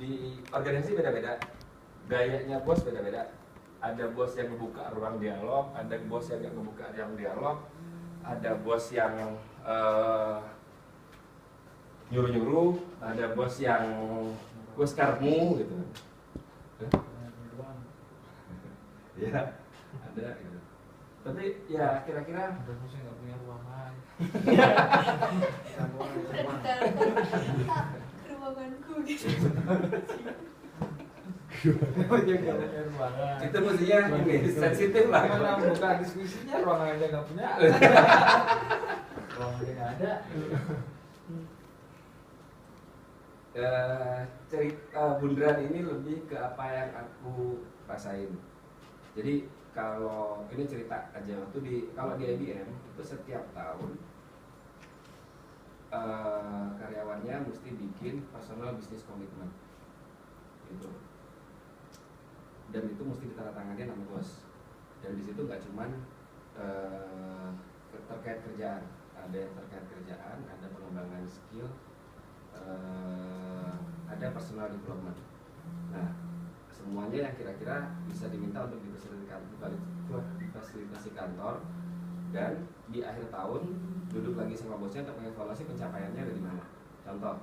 di organisasi beda-beda, gayanya bos beda-beda. Ada bos yang membuka ruang dialog, ada bos yang nggak membuka ruang dialog, ada bos yang nyuruh-nyuruh, ada bos yang bos karmu gitu. Ya, ada gitu. Tapi ya kira-kira ada bos yang nggak punya ruangan. Ruanganku gitu. itu mestinya ini sensitif lah. Karena buka diskusinya ruangan aja nggak punya. Ruangan nggak ada. Cerita bundaran ini lebih ke apa yang aku rasain. Jadi kalau ini cerita aja waktu kalau di IBM itu setiap tahun karyawannya mesti bikin personal business commitment gitu, dan itu mesti ditandatangani sama bos. Dan di situ nggak cuman terkait kerjaan, ada yang terkait kerjaan, ada pengembangan skill, ada personal development. Nah, semuanya yang kira-kira bisa diminta untuk difasilitasi kantor, dan di akhir tahun duduk lagi sama bosnya untuk mengevaluasi pencapaiannya ada di mana. Contoh,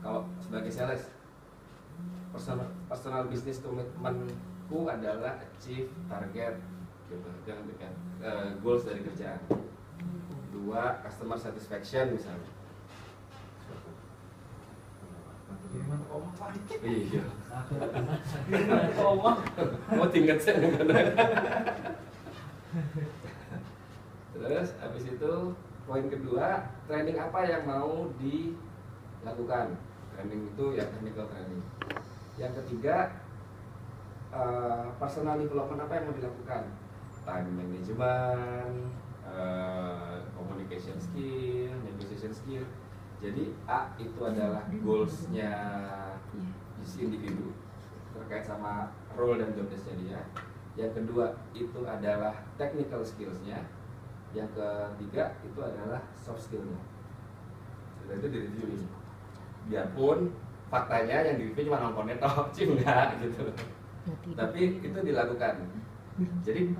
kalau sebagai sales, personal business commitmentku adalah achieve target gitu, jangan dekat goals dari kerjaan. 2, customer satisfaction misalnya. Gimana kompak? Iya. Gimana kompak? Mau tingkat saya dengan Terus habis itu poin kedua, training apa yang mau dilakukan? Training itu ya technical training. Yang ketiga, personal development apa yang mau dilakukan? Time management, communication skill, negotiation skill. Jadi A itu adalah goalsnya si individu terkait sama role dan job desk-nya dia. Yang kedua itu adalah technical skills-nya. Yang ketiga itu adalah soft skill-nya. Dan itu di-review ini. Biarpun faktanya yang di-review cuma nontonnya toh, enggak gitu. Tapi itu dilakukan. Jadi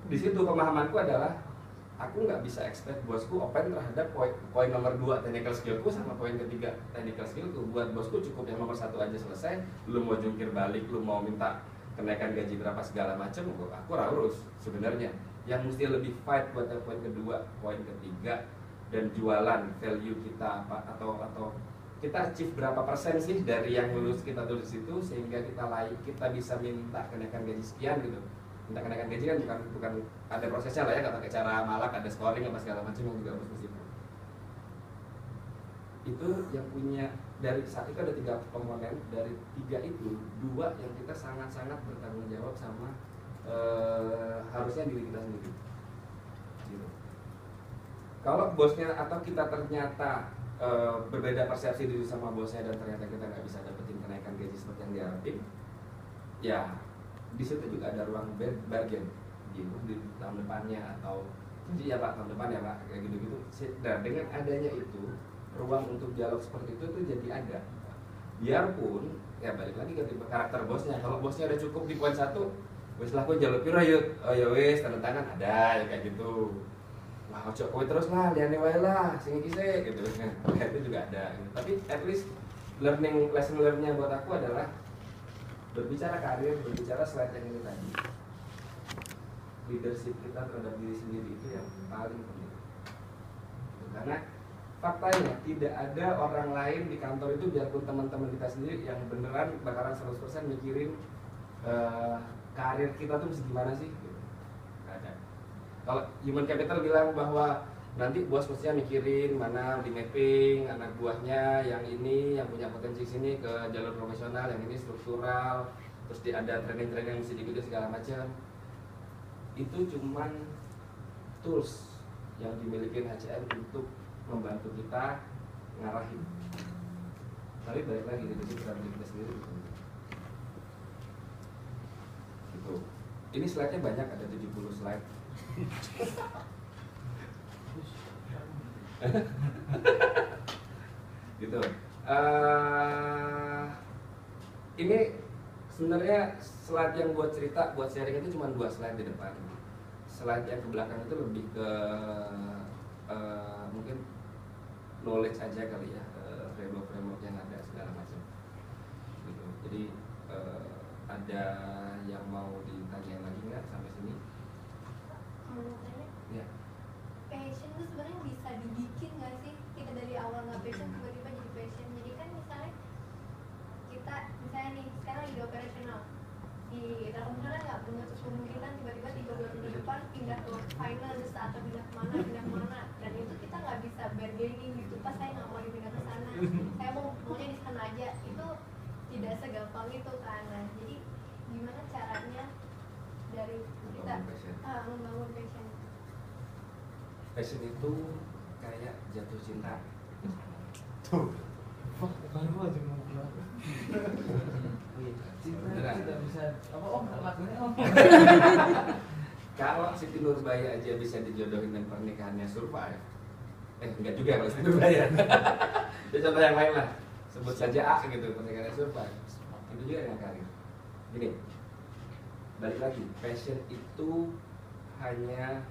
di situ pemahamanku adalah aku nggak bisa expect bosku open terhadap poin nomor 2 technical skillku sama poin ketiga technical skillku. Buat bosku cukup yang nomor 1 aja selesai. Lu mau jungkir balik, lu mau minta kenaikan gaji berapa segala macam, aku urus sebenarnya. Yang mesti lebih fight buat poin kedua, poin ketiga, dan jualan value kita apa atau kita achieve berapa persen sih dari yang lulus kita tulis itu sehingga kita bisa minta kenaikan gaji sekian gitu. Minta kenaikan gaji kan bukan ada prosesnya lah ya, nggak pakai cara malak, ada scoring apa segala macam yang juga harus mesti. Itu yang punya dari saat itu ada 3 komponen, dari 3 itu 2 yang kita sangat-sangat bertanggung jawab sama harusnya diri kita sendiri. Gitu. Kalau bosnya atau kita ternyata berbeda persepsi diri sama bosnya dan ternyata kita nggak bisa dapetin kenaikan gaji seperti yang diharapin, ya di situ juga ada ruang bargain gitu di tahun depannya atau jadi ya Pak tahun depan ya Pak kayak gitu-gitu. Nah dengan adanya itu ruang untuk dialog seperti itu tuh jadi ada. Biarpun ya balik lagi ke tipe karakter bosnya. Kalau bosnya udah cukup di poin 1, wis lah kowe njaluk piro yuk, oh ya wis tanda tangan ada ya kayak gitu. Wah ojo kowe terus lah liane wae lah sing iki sih gitu. Nah, itu juga ada gitu. Tapi at least lesson learn-nya buat aku adalah berbicara karir, berbicara slide yang ini tadi, leadership kita terhadap diri sendiri itu yang paling penting. Karena faktanya tidak ada orang lain di kantor itu, biarpun teman-teman kita sendiri yang beneran bakalan 100% mikirin karir kita tuh mesti gimana sih? Gak ada. Kalau human capital bilang bahwa nanti bos mestinya mikirin mana di mapping anak buahnya yang ini yang punya potensi sini ke jalur profesional, yang ini struktural, terus ada training-training yang mesti diikuti segala macam. Itu cuman tools yang dimiliki HCM untuk membantu kita ngarahin. Tapi balik lagi dari kita sendiri gitu. Ini slide-nya banyak, ada 70 slide. Gitu. Ini sebenarnya slide yang buat cerita, buat sharing itu cuma 2 slide di depan. Slide yang ke belakang itu lebih ke mungkin knowledge aja kali ya, framework yang ada segala macam. Gitu. Jadi ada yang mau ditanyain lagi nggak sampai sini? Mau tanya? Ya. Passion tuh sebenarnya bisa dibikin nggak sih? Kita dari awal nggak passion tiba-tiba jadi passion. Jadi kan misalnya kita misalnya nih sekarang lagi di operasional di Telkomsel kan nggak menutup kemungkinan tiba-tiba 3 bulan ke depan pindah ke finance atau pindah kemana dan itu kita nggak bisa bargaining gitu, pas saya nggak mau dipindah ke sana, saya maunya di sana aja, itu tidak segampang itu kan. Nah, jadi gimana caranya dari kita membangun passion? Passion itu kayak jatuh cinta. Tuh. Wah, baru aja mau bilang. Cinta Beneran. tidak bisa apa om lagunya om. Kalau Siti Nurbaya aja bisa dijodohin dan pernikahannya survive, enggak juga kalau Siti Nurbaya. Ya contoh yang lain lah, sebut saja A gitu, pernikahannya survive, itu juga yang karir. Gini, balik lagi, passion itu hanya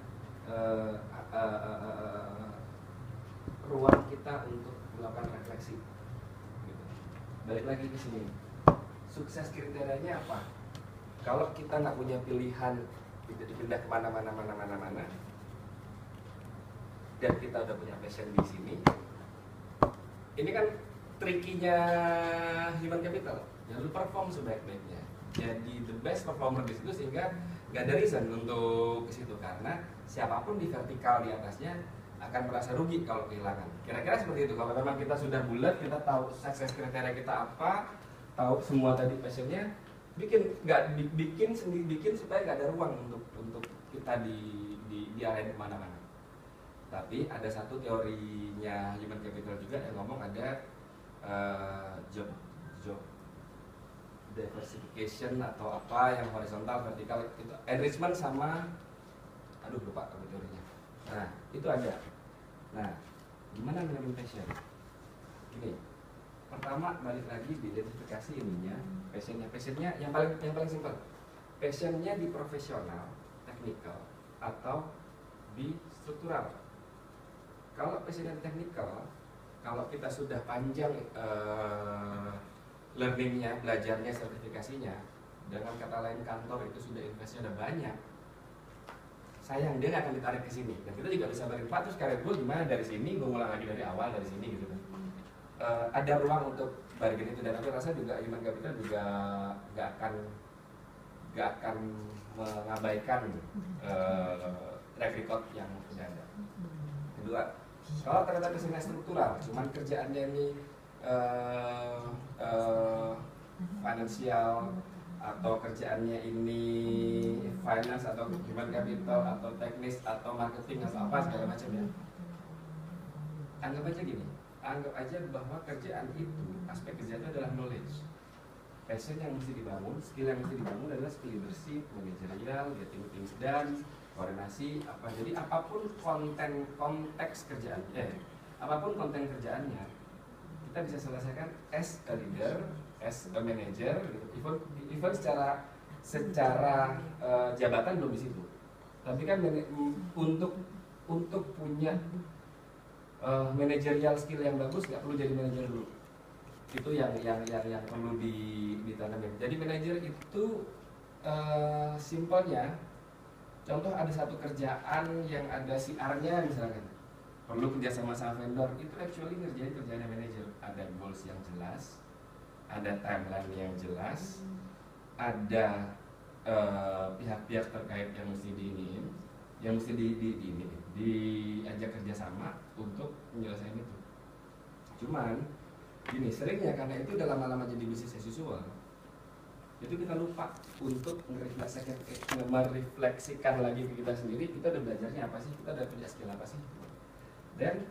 ruang kita untuk melakukan refleksi. Gitu. Balik lagi ke sini, sukses kriterianya apa? Kalau kita nggak punya pilihan pindah kemana-mana, dan kita udah punya passion di sini, ini kan trikinya human capital, ya lu perform sebaik-baiknya, jadi the best performer di situ, sehingga nggak ada reason untuk ke situ, karena siapapun di vertikal di atasnya akan merasa rugi kalau kehilangan. Kira-kira seperti itu. Kalau memang kita sudah bulat, kita tahu sukses kriteria kita apa, tahu semua tadi passionnya, bikin supaya nggak ada ruang untuk kita diarahin kemana-mana. Tapi ada satu teorinya human capital juga yang ngomong ada job diversification atau apa yang horizontal, vertikal, itu enrichment sama lupa teorinya. Nah, itu ada. Nah, gimana menemukan passion? Gini, pertama balik lagi diidentifikasi ininya, passionnya yang paling simpel. Passionnya di profesional, technical, atau di struktural. Kalau passionnya di technical, kalau kita sudah panjang learningnya, belajarnya, sertifikasinya, dengan kata lain kantor itu sudah investnya udah banyak, sayang dia nggak akan ditarik ke sini. Dan kita juga bisa beri terus karir gue gimana dari sini, gue ngulang lagi dari awal dari sini gitu kan. Ada ruang untuk bargain itu, dan aku rasa juga human capital juga nggak akan mengabaikan track record yang sudah ada. Kedua, kalau ternyata kesini struktural, cuman kerjaannya ini finansial, atau kerjaannya ini finance atau human capital atau teknis atau marketing atau apa segala macam ya, anggap aja gini, anggap aja bahwa kerjaan itu, aspek kerjaan itu adalah knowledge. Passion yang mesti dibangun, skill yang mesti dibangun adalah skill leadership, managerial, getting things done, koordinasi, apa. Jadi apapun konteks kerjaan, apapun konten kerjaannya, kita bisa selesaikan as a leader, as a manager, gitu. Even secara jabatan belum di situ. Tapi kan untuk punya managerial skill yang bagus, nggak perlu jadi manajer dulu. Itu yang perlu ditanamin. Jadi manajer itu simpelnya, contoh ada satu kerjaan yang ada CR-nya misalkan, perlu kerja sama vendor, itu actually ngerjain kerjaan manajer. Ada goals yang jelas, ada timeline yang jelas, ada pihak-pihak terkait yang mesti diiniin, yang mesti diajak kerjasama untuk menyelesaikan itu. Cuman gini, seringnya karena itu udah lama-lama jadi bisnis as usual, itu kita lupa untuk merefleksikan lagi ke kita sendiri, kita udah belajarnya apa sih, kita udah punya skill apa sih. Dan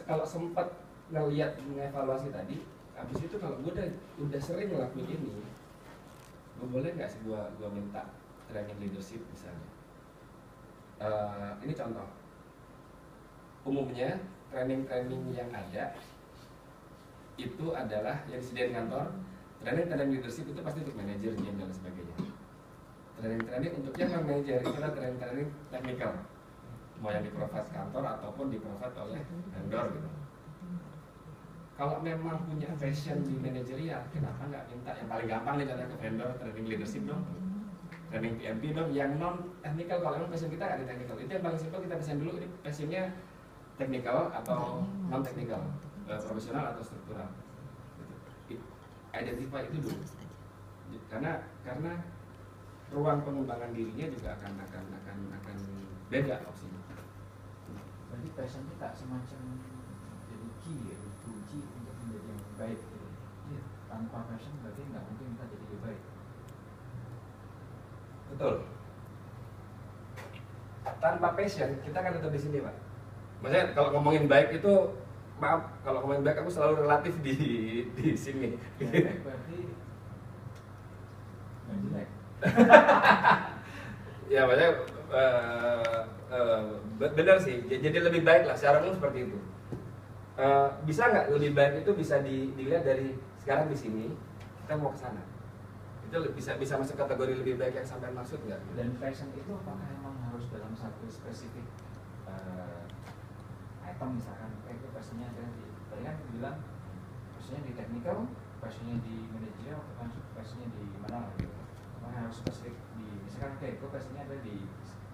kalau sempat ngeliat mengevaluasi tadi, habis itu kalau gue udah sering ngelakuin ini, gue boleh nggak sih gue minta training leadership misalnya. Ini contoh, umumnya training yang ada itu adalah yang disediain kantor. Training leadership itu pasti untuk manajer, GM dan sebagainya. Training untuk yang non manajer itu adalah training teknikal, mau yang di-provide kantor ataupun di-provide oleh vendor gitu. Kalau memang punya passion di manajerial, kenapa nggak minta yang paling gampang nih contohnya ke vendor, training leadership dong, training PMP dong, yang non teknikal. Kalau memang passion kita nggak di teknikal, itu yang paling simpel, kita passion dulu ini passionnya teknikal atau non teknikal, profesional atau struktural. Identify itu dulu, karena ruang pengembangan dirinya juga akan beda opsinya. Berarti passion itu tak semacam jadi kunci untuk menjadi yang baik gitu. Iya. Tanpa passion berarti nggak mungkin kita jadi lebih baik. Betul. Tanpa passion kita akan tetap di sini, Pak. Maksudnya kalau ngomongin baik itu, maaf, kalau ngomongin baik aku selalu relatif di sini. Baik berarti nggak jelek. Ya maksudnya benar sih. Jadi lebih baik lah. Secara umum seperti itu. Bisa nggak lebih baik itu bisa dilihat dari sekarang di sini kita mau ke sana. Itu bisa masuk kategori lebih baik yang sampai maksud nggak? Dan passion itu apakah emang harus dalam satu spesifik item, misalkan itu passionnya ada di, tadi kan bilang passionnya di technical, passionnya di manajerial, atau passionnya di mana lah gitu. Apakah harus spesifik di, misalkan itu passionnya ada di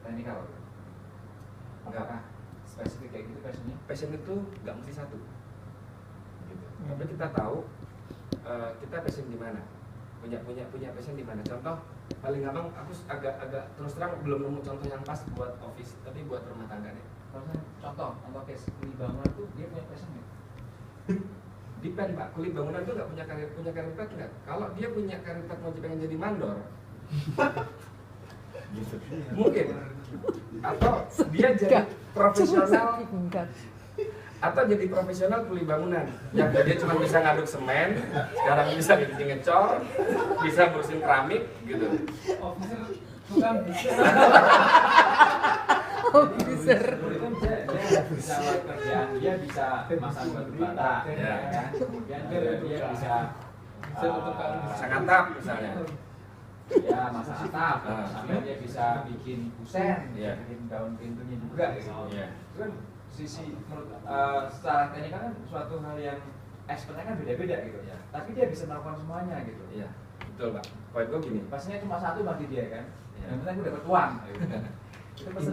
technical gitu. Apakah spesifik kayak gitu passionnya? Passion itu nggak mesti satu gitu. Tapi kita tahu kita passion di mana, punya passion di mana. Contoh paling gampang, aku agak terus terang belum nemu contoh yang pas buat office, tapi buat rumah tangga deh. Contoh case kuli bangunan tuh dia punya passion nggak? Depend, Pak. Kuli bangunan tuh nggak punya karir path nggak? Kalau dia punya karir path mau pengen jadi mandor, gitu. Mungkin. Atau dia jadi profesional, atau jadi profesional kuli bangunan yang dia cuma bisa ngaduk semen, sekarang bisa gitu ngecor, bisa bersihin keramik gitu. Officer tukang bisa. Itu dia bisa kerjaan, dia bisa masang batu bata, ya kan? Kemudian dia bisa ngantap misalnya. Ya, masak atap, sampai dia bisa bikin kusen, bikin daun pintunya juga gitu. Itu kan sisi menurut secara teknikal kan suatu hal yang expertnya kan beda-beda gitu ya. Tapi dia bisa melakukan semuanya gitu. Iya, betul, Pak. Poin gue gini. Pastinya cuma satu bagi dia kan. Yang penting gue dapat uang. Itu